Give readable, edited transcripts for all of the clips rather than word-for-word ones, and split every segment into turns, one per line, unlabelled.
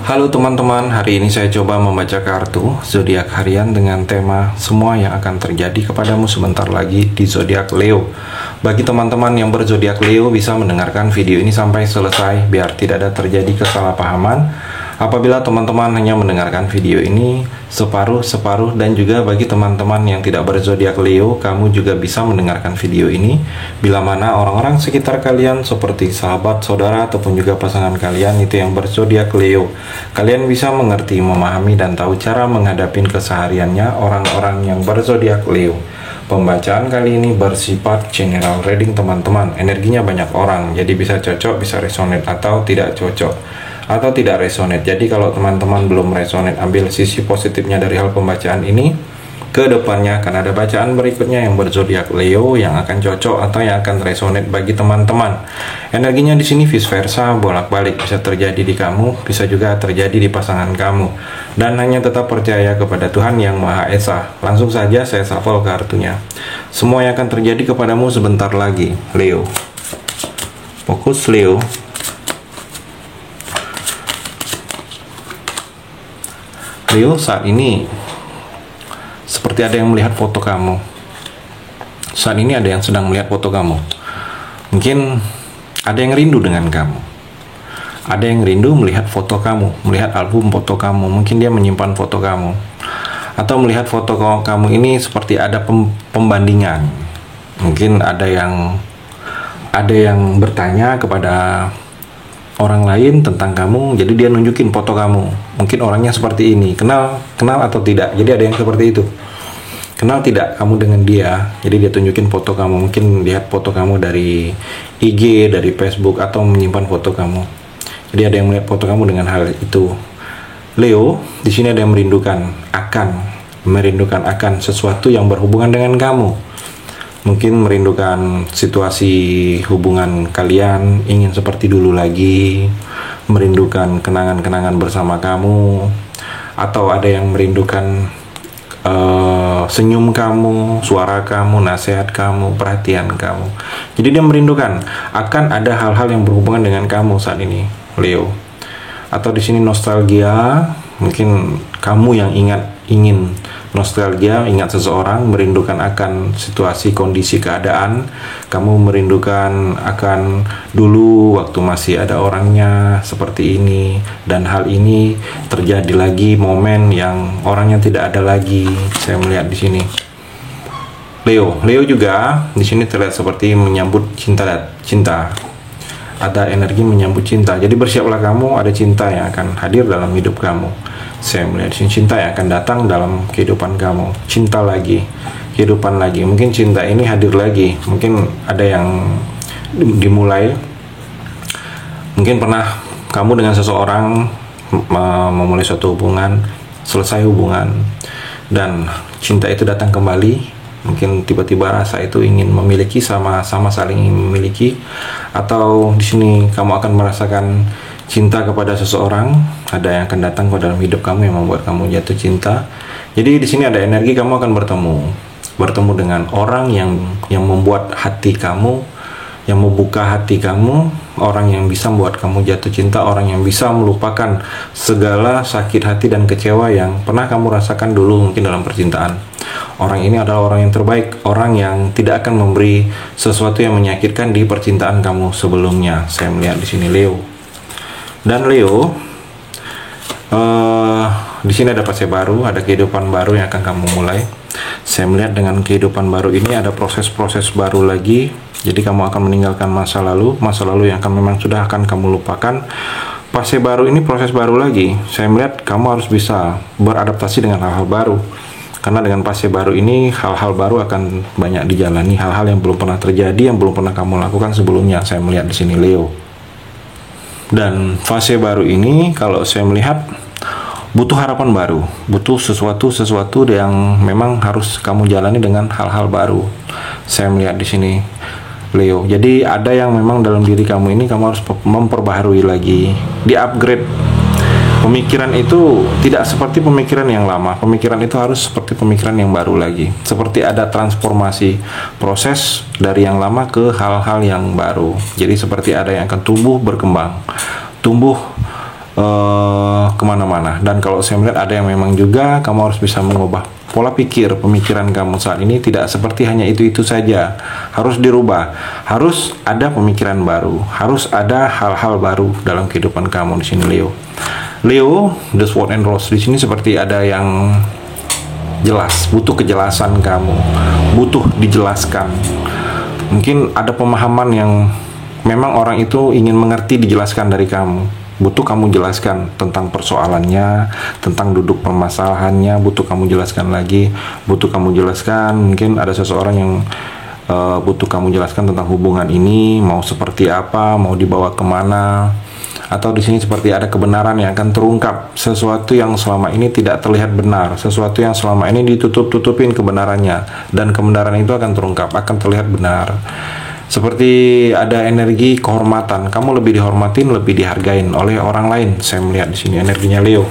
Halo teman-teman, hari ini saya coba membaca kartu zodiak harian dengan tema semua yang akan terjadi kepadamu sebentar lagi di zodiak Leo. Bagi teman-teman yang berzodiak Leo bisa mendengarkan video ini sampai selesai biar tidak ada terjadi kesalahpahaman. Apabila teman-teman hanya mendengarkan video ini separuh-separuh, dan juga bagi teman-teman yang tidak berzodiak Leo, kamu juga bisa mendengarkan video ini bila mana orang-orang sekitar kalian seperti sahabat, saudara, ataupun juga pasangan kalian itu yang berzodiak Leo. Kalian bisa mengerti, memahami, dan tahu cara menghadapi kesehariannya orang-orang yang berzodiak Leo. Pembacaan kali ini bersifat general reading teman-teman. Energinya banyak orang, jadi bisa cocok, bisa resonate, atau tidak cocok, atau tidak resonate. Jadi kalau teman-teman belum resonate, ambil sisi positifnya dari hal pembacaan ini. Ke depannya akan ada bacaan berikutnya yang berzodiak Leo yang akan cocok atau yang akan resonate bagi teman-teman. Energinya di sini vice versa, bolak-balik, bisa terjadi di kamu, bisa juga terjadi di pasangan kamu. Dan hanya tetap percaya kepada Tuhan Yang Maha Esa. Langsung saja saya shuffle kartunya. Semua yang akan terjadi kepadamu sebentar lagi, Leo. Fokus Leo. Leo, saat ini seperti ada yang melihat foto kamu. Saat ini ada yang sedang melihat foto kamu. Mungkin ada yang rindu dengan kamu. Ada yang rindu melihat foto kamu, melihat album foto kamu. Mungkin dia menyimpan foto kamu, atau melihat foto kamu ini seperti ada pembandingan. Mungkin ada yang bertanya kepada orang lain tentang kamu, jadi dia nunjukin foto kamu. Mungkin orangnya seperti ini, kenal atau tidak. Jadi ada yang seperti itu, kenal tidak kamu dengan dia, jadi dia tunjukin foto kamu. Mungkin lihat foto kamu dari IG, dari Facebook, atau menyimpan foto kamu. Jadi ada yang melihat foto kamu dengan hal itu. Leo, di sini ada yang merindukan akan sesuatu yang berhubungan dengan kamu. Mungkin merindukan situasi hubungan kalian, ingin seperti dulu lagi, merindukan kenangan-kenangan bersama kamu, atau ada yang merindukan senyum kamu, suara kamu, nasihat kamu, perhatian kamu. Jadi dia merindukan akan ada hal-hal yang berhubungan dengan kamu saat ini, Leo. Atau di sini nostalgia, mungkin kamu yang ingin nostalgia, ingat seseorang, merindukan akan situasi, kondisi, keadaan. Kamu merindukan akan dulu waktu masih ada orangnya seperti ini, dan hal ini terjadi lagi, momen yang orangnya tidak ada lagi. Saya melihat di sini. Leo juga di sini terlihat seperti menyambut cinta. Ada energi menyambut cinta. Jadi bersiaplah kamu, ada cinta yang akan hadir dalam hidup kamu. Saya melihat cinta yang akan datang dalam kehidupan kamu. Cinta lagi, kehidupan lagi. Mungkin cinta ini hadir lagi. Mungkin ada yang dimulai. Mungkin pernah kamu dengan seseorang memulai suatu hubungan, selesai hubungan, dan cinta itu datang kembali. Mungkin tiba-tiba rasa itu ingin memiliki, sama-sama saling ingin memiliki. Atau di sini kamu akan merasakan cinta kepada seseorang, ada yang akan datang ke dalam hidup kamu yang membuat kamu jatuh cinta. Jadi di sini ada energi kamu akan bertemu dengan orang yang membuat hati kamu, yang membuka hati kamu, orang yang bisa membuat kamu jatuh cinta, orang yang bisa melupakan segala sakit hati dan kecewa yang pernah kamu rasakan dulu mungkin dalam percintaan. Orang ini adalah orang yang terbaik, orang yang tidak akan memberi sesuatu yang menyakitkan di percintaan kamu sebelumnya. Saya melihat di sini, Leo. Dan Leo, di sini ada fase baru, ada kehidupan baru yang akan kamu mulai. Saya melihat dengan kehidupan baru ini ada proses-proses baru lagi. Jadi kamu akan meninggalkan masa lalu yang memang sudah akan kamu lupakan. Fase baru ini proses baru lagi. Saya melihat kamu harus bisa beradaptasi dengan hal-hal baru. Karena dengan fase baru ini hal-hal baru akan banyak dijalani, hal-hal yang belum pernah terjadi, yang belum pernah kamu lakukan sebelumnya. Saya melihat di sini, Leo. Dan fase baru ini kalau saya melihat butuh harapan baru, butuh sesuatu yang memang harus kamu jalani dengan hal-hal baru. Saya melihat di sini, Leo. Jadi ada yang memang dalam diri kamu ini kamu harus memperbaharui lagi, di-upgrade. Pemikiran itu tidak seperti pemikiran yang lama. Pemikiran itu harus seperti pemikiran yang baru lagi. Seperti ada transformasi proses dari yang lama ke hal-hal yang baru. Jadi seperti ada yang akan tumbuh berkembang, tumbuh kemana-mana. Dan kalau saya melihat ada yang memang juga kamu harus bisa mengubah pola pikir, pemikiran kamu saat ini tidak seperti hanya itu-itu saja. Harus dirubah, harus ada pemikiran baru, harus ada hal-hal baru dalam kehidupan kamu di sini, Leo. Leo, the Sword and Rose di sini seperti ada yang jelas, butuh kejelasan kamu, butuh dijelaskan. Mungkin ada pemahaman yang memang orang itu ingin mengerti, dijelaskan dari kamu. Butuh kamu jelaskan tentang persoalannya, tentang duduk permasalahannya, butuh kamu jelaskan lagi, butuh kamu jelaskan. Mungkin ada seseorang yang butuh kamu jelaskan tentang hubungan ini, mau seperti apa, mau dibawa kemana, atau di sini seperti ada kebenaran yang akan terungkap, sesuatu yang selama ini tidak terlihat benar, sesuatu yang selama ini ditutup-tutupin kebenarannya, dan kebenaran itu akan terungkap, akan terlihat benar. Seperti ada energi kehormatan, kamu lebih dihormatin, lebih dihargain oleh orang lain. Saya melihat di sini energinya Leo.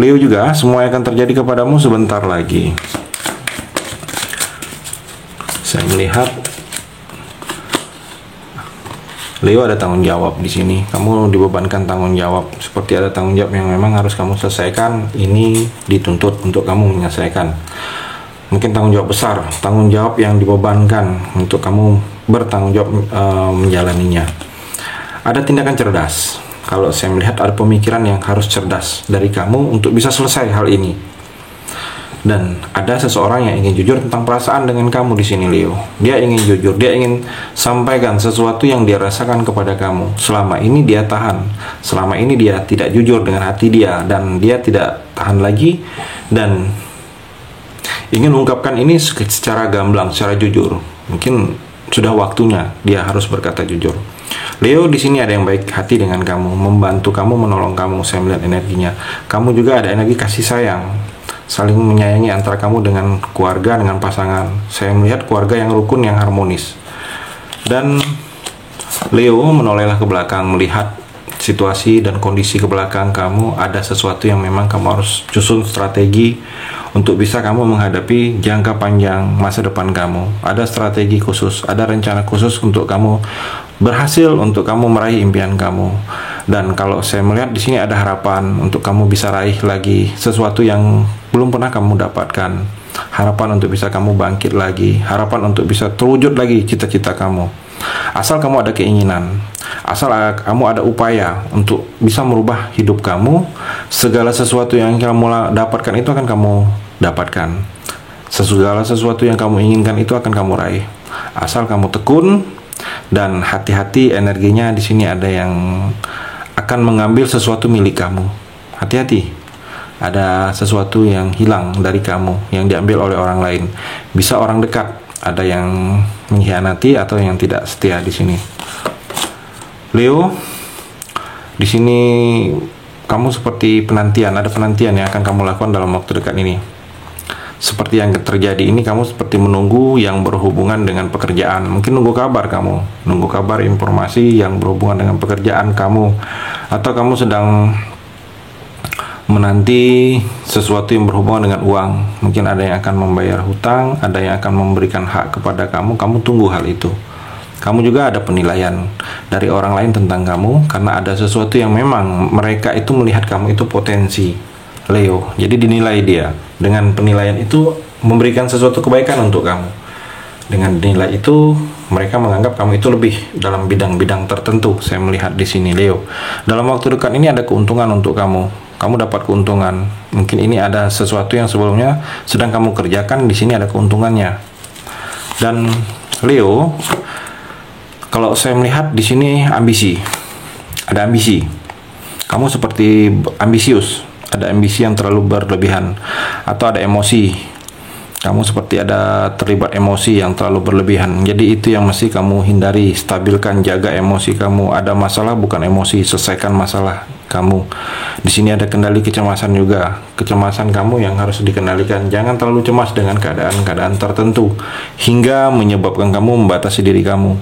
Leo juga semua yang akan terjadi kepadamu sebentar lagi. Saya melihat Leo ada tanggung jawab di sini. Kamu dibebankan tanggung jawab. Seperti ada tanggung jawab yang memang harus kamu selesaikan. Ini dituntut untuk kamu menyelesaikan. Mungkin tanggung jawab besar, tanggung jawab yang dibebankan untuk kamu bertanggung jawab menjalaninya. Ada tindakan cerdas. Kalau saya melihat ada pemikiran yang harus cerdas dari kamu untuk bisa selesai hal ini. Dan ada seseorang yang ingin jujur tentang perasaan dengan kamu di sini, Leo. Dia ingin jujur, dia ingin sampaikan sesuatu yang dia rasakan kepada kamu. Selama ini dia tahan, selama ini dia tidak jujur dengan hati dia, dan dia tidak tahan lagi dan ingin mengungkapkan ini secara gamblang, secara jujur. Mungkin sudah waktunya dia harus berkata jujur. Leo, di sini ada yang baik hati dengan kamu, membantu kamu, menolong kamu. Saya melihat energinya. Kamu juga ada energi kasih sayang, saling menyayangi antara kamu dengan keluarga, dengan pasangan. Saya melihat keluarga yang rukun, yang harmonis. Dan Leo menolehlah ke belakang, melihat situasi dan kondisi ke belakang kamu. Ada sesuatu yang memang kamu harus susun strategi untuk bisa kamu menghadapi jangka panjang masa depan kamu. Ada strategi khusus, ada rencana khusus untuk kamu berhasil, untuk kamu meraih impian kamu. Dan kalau saya melihat di sini ada harapan untuk kamu bisa raih lagi sesuatu yang belum pernah kamu dapatkan. Harapan untuk bisa kamu bangkit lagi, harapan untuk bisa terwujud lagi cita-cita kamu. Asal kamu ada keinginan, asal kamu ada upaya untuk bisa merubah hidup kamu, segala sesuatu yang kamu dapatkan itu akan kamu dapatkan. Segala sesuatu yang kamu inginkan itu akan kamu raih. Asal kamu tekun dan hati-hati, energinya di sini ada yang akan mengambil sesuatu milik kamu. Hati-hati. Ada sesuatu yang hilang dari kamu, yang diambil oleh orang lain. Bisa orang dekat, ada yang mengkhianati atau yang tidak setia di sini. Leo, di sini kamu seperti penantian, ada penantian yang akan kamu lakukan dalam waktu dekat ini. Seperti yang terjadi ini, kamu seperti menunggu yang berhubungan dengan pekerjaan. Mungkin nunggu kabar kamu, nunggu kabar informasi yang berhubungan dengan pekerjaan kamu, atau kamu sedang menanti sesuatu yang berhubungan dengan uang. Mungkin ada yang akan membayar hutang, ada yang akan memberikan hak kepada kamu. Kamu tunggu hal itu. Kamu juga ada penilaian dari orang lain tentang kamu, karena ada sesuatu yang memang mereka itu melihat kamu itu potensi, Leo. Jadi dinilai dia. Dengan penilaian itu memberikan sesuatu kebaikan untuk kamu. Dengan nilai itu mereka menganggap kamu itu lebih dalam bidang-bidang tertentu. Saya melihat di sini, Leo. Dalam waktu dekat ini ada keuntungan untuk kamu. Kamu dapat keuntungan. Mungkin ini ada sesuatu yang sebelumnya sedang kamu kerjakan, di sini ada keuntungannya. Dan Leo, kalau saya melihat di sini ambisi. Ada ambisi. Kamu seperti ambisius. Ada ambisi yang terlalu berlebihan, atau ada emosi. Kamu seperti ada terlibat emosi yang terlalu berlebihan. Jadi itu yang mesti kamu hindari. Stabilkan, jaga emosi kamu. Ada masalah, bukan emosi, selesaikan masalah kamu. Di sini ada kendali kecemasan juga. Kecemasan kamu yang harus dikendalikan. Jangan terlalu cemas dengan keadaan-keadaan tertentu hingga menyebabkan kamu membatasi diri kamu.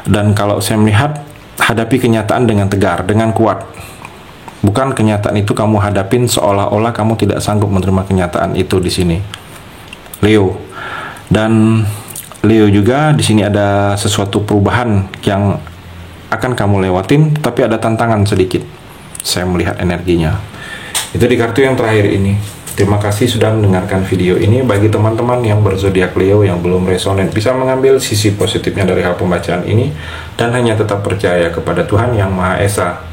Dan kalau saya melihat, hadapi kenyataan dengan tegar, dengan kuat. Bukan kenyataan itu kamu hadapin seolah-olah kamu tidak sanggup menerima kenyataan itu di sini, Leo. Dan Leo juga di sini ada sesuatu perubahan yang akan kamu lewatin, tapi ada tantangan sedikit. Saya melihat energinya. Itu di kartu yang terakhir ini. Terima kasih sudah mendengarkan video ini. Bagi teman-teman yang berzodiak Leo yang belum resonan, bisa mengambil sisi positifnya dari hal pembacaan ini dan hanya tetap percaya kepada Tuhan Yang Maha Esa.